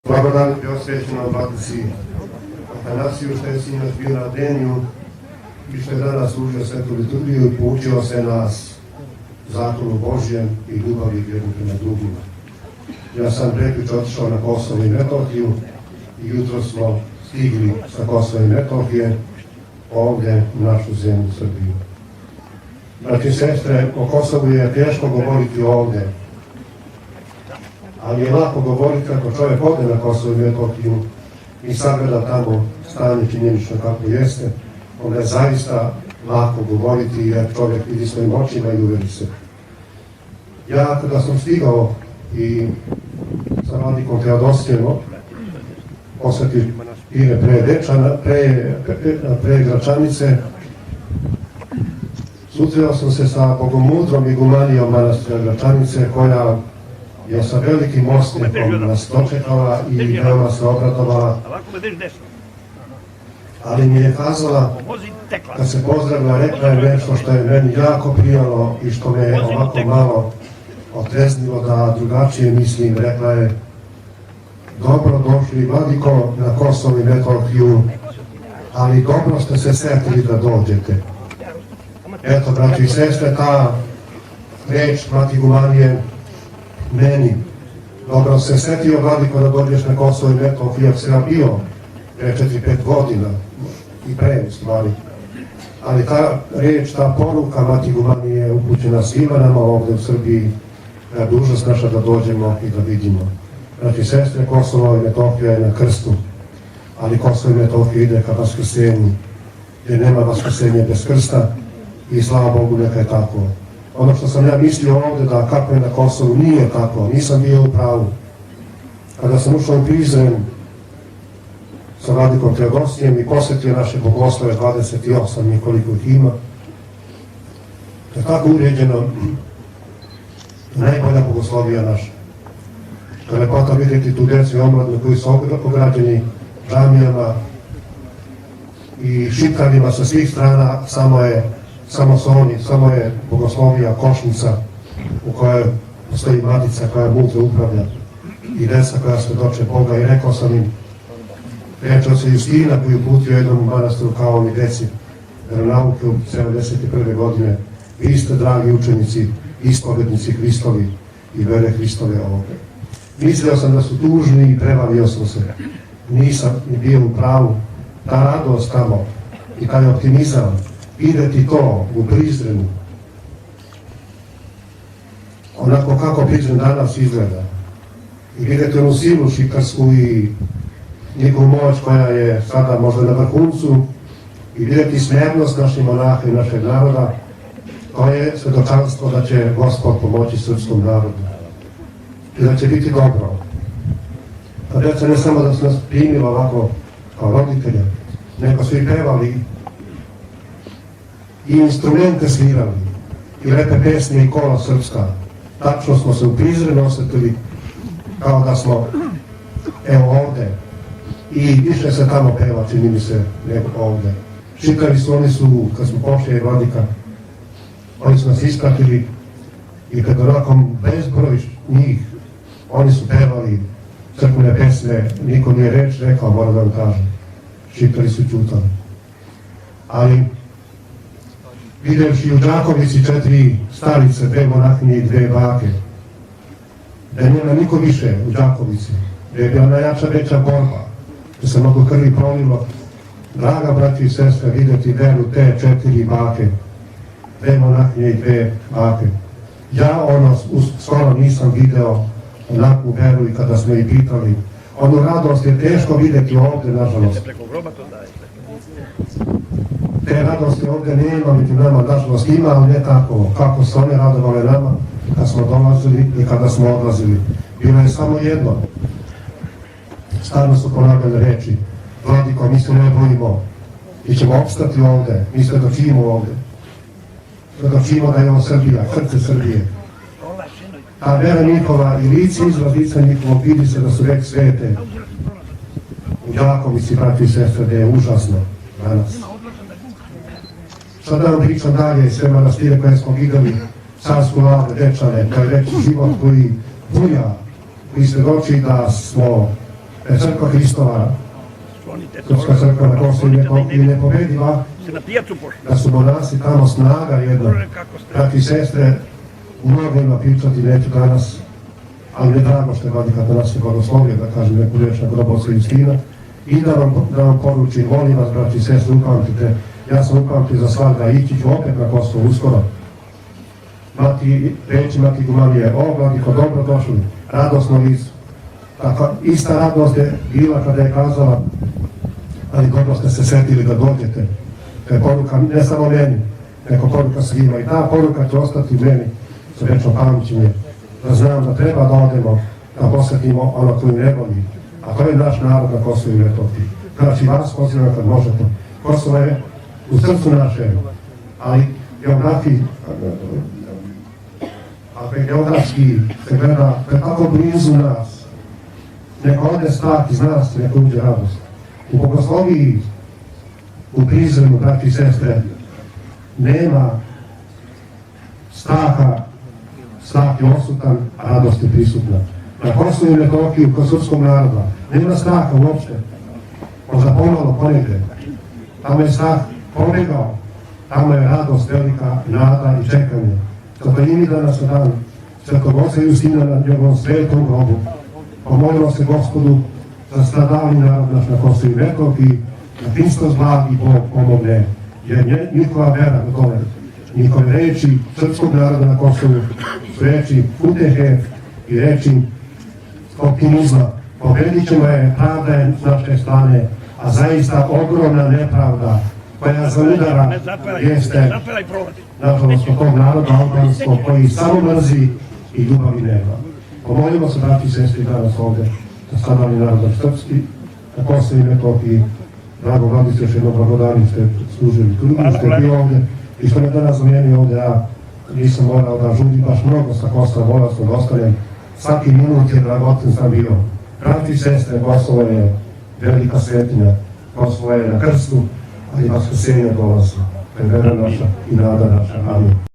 Blagodan je osvećeno Vladici Atanasiju što je sinoć bio na Denju i što je danas služio svetu liturgiju i poučio se nas zakonu Božjem i ljubavi jednim prema drugima. Ja sam prekjuče otišao na Kosovo i Metohiju i jutro smo stigli sa Kosova i Metohije ovdje u našu zemlju Srbiju. Znači, sestre, o Kosovu je teško govoriti ovdje, ali je lako govoriti ako čovjek ode na Kosovo i Metohiju i sagleda tamo stanje činjenično kako jeste, onda je zaista lako govoriti jer čovjek vidi svojim očima i uveri se. Ja kada sam stigao i sa vladikom Teodosijem posvetio ime pre Gračanice, susreo sam se sa bogomudrom igumanijom manastira Gračanice koja je sa velikim osmijehom nas dočekala i veoma se obradovala, ali mi je kazala, kad se pozdravila, rekla je nešto što je meni jako prijalo i što me je ovako malo otreznilo da drugačije mislim. Rekla je: dobro došli, vladiko, na Kosovo i Metohiju, ali dobro ste se setili da dođete. Eto, braći i sestre, ta reč Matigumanije meni: dobro se setio, vladiko, da dođeš na Kosovo i Metohiju, jer sam bio pre 4-5 godina i pre, u stvari. Ali ta reč, ta poruka Matigumanije je upućena svima nama ovdje u Srbiji, da je dužnost naša da dođemo i da vidimo. Znači, sestre, Kosovo i Metohija je na krstu, ali Kosovo i Metohija ide ka vaskrsenju, jer nema vaskrsenja bez krsta i slava Bogu neka je tako. Ono što sam ja mislio ovdje da kako je na Kosovu, nije tako, nisam bio u pravu. Kada sam ušao u Prizren sa vladikom Teodosijem i posjetio naše bogoslove, 28 nikoliko ih ima, to je tako uređeno, najbolja bogoslovija naša. To je lepota vidjeti tu djecu i omladnu koji su ograđeni džamijama i šiptarima sa svih strana, samo je bogoslovija košnica u kojoj postoji matica koja mudro upravlja i deca koja svedoče Boga. I rekao sam im, rečao se Justina koji uputio jednom manastiru kao oni deci veronauke u 71. godine: vi ste, dragi učenici, ispovednici Hristovi i vere Hristove ovdje. Mislio sam da su tužni i prevalio sam se. Nisam ni bio u pravu. Ta radost tamo i taj optimizam, vidjeti to u Prizrenu, onako kako Prizren danas izgleda, i vidjeti onu silu šiptarsku i njihovu moć koja je sada možda na vrhuncu, i vidjeti smjernost naših monaha i našeg naroda, to je svedočanstvo da će Gospod pomoći srpskom narodu i da će biti dobro. Ta djeca ne samo da su nas primila ovako kao roditelja, nego su i pevali i instrumente svirali i lepe pesme i kola srpska. Tačno smo se u Prizrenu osjetili kao da smo evo ovdje, i više se tamo peva, čini mi se, nego ovdje. Šiptari su, oni su, kad smo pošli vladika, oni su nas ispratili i kad onako bezbroj njih, oni su pevali crkvene pesme, niko nije reč rekao, moram da vam kažem. Šiptari su ćutali. Ali vidjevši u Đakovici 4 starice, 2 monahinje i 2 bake, da nema niko više u Đakovici, da je bila najjača veća borba, da se mnogo krvi prolilo, draga braći i sestre, vidjeti veru te 4 bake, 2 monahinje i 2 bake. Ja skoro nisam video onakvu veru, i kada smo ih pitali, onu radost je teško vidjeti ovdje, nažalost. Te radosti ovdje nema među nama, nažalost ima, ali ne tako kako se one radovale nama kad smo dolazili i kada smo odlazili. Bilo je samo jedno. Stalno su ponavljali reči: vladiko, mi se ne bojimo, mi ćemo opstati ovdje, mi se dočimo ovdje. Dočimo da je ovo Srbija, srce Srbije. Ta vera njihova i lice izraz lica njihovog, vidi se da su vek svete. U Đakovici, braći i sestre, da je užasno danas. Šta da vam pričam dalje, sve manastire koje smo vidjeli, Carsku Lavu, Dečane, to je veći život koji buja, koji svedoči da smo da je crkva Hristova, Srpska crkva na Kosovu i Metohiji nepobediva, da su monasi tamo snaga jedna. Brati i sestre, mnogo ima pričati, neću danas, ali mi je drago što je vladika nas je blagoslovio, da kažem neku reč na Grobovca Justina, i da vam poručim, molim vas, brati i sestre, upamtite, ja sam upamtio za svakda, ići ću opet na Kosovo uskoro. Reći Mati Gumanije, o vladiko, dobro došli, radosno licu. Takva ista radost je bila kada je kazala, ali dobro ste se setili da dođete. To je poruka ne samo meni, nego poruka svima. I ta poruka će ostati u meni sa večno pamćenje. Da znam da treba da odemo, da posvetimo ono koju ne voli. A to je naš narod na Kosovu i Metohiji. Znači vas pozivam kad možete. Kosovo je u srcu naše, ali geografski se gleda kako blizu nas. Neka ode strah iz nas i neka uđe radost. U Bogosloviji, u Prizrenu, brati i sestre, nema straha, strah je osutan, a radost je prisutna. Na Kosovu i Metohiji, kod srpskog naroda, nema straha uopšte. Možda pomalo ponegde. Tamo je strah pobegao, tamo je radost velika, nada i čekanje. Zato i mi danas na dan Svetog Oca Justina na njegovom svetom grobu pomolimo se Gospodu za stradalni narod naš na Kosovu i Metohiji, da Hristos blagi Bog pomogne, jer njihova vera u tome, njihove reči srpskog naroda na Kosovu su reči utehe i reči optimizma. Pobedit ćemo je, pravda je s naše strane, a zaista ogromna nepravda koja zaudara jeste nažalost od tog naroda albanskog koji samo mrzi i ljubavi nema. Pomolimo se, braći i sestri, danas ovde za stradalni narod srpski, na Kosovu i Metohiji. Drago, vladice, još jedno blagodarim ste služili tu, što je bio ovde i što me danas zamijenio ovde, ja nisam morao da žudim baš mnogo sa Kosova, morao sam da ostavljam. Svaki minut je dragocen sam bio. Braći i sestre, Kosovo je velika svetinja, Kosovo je na krstu, ali vaskrsenje dolazi. To je vera naša i nada naša. Amin.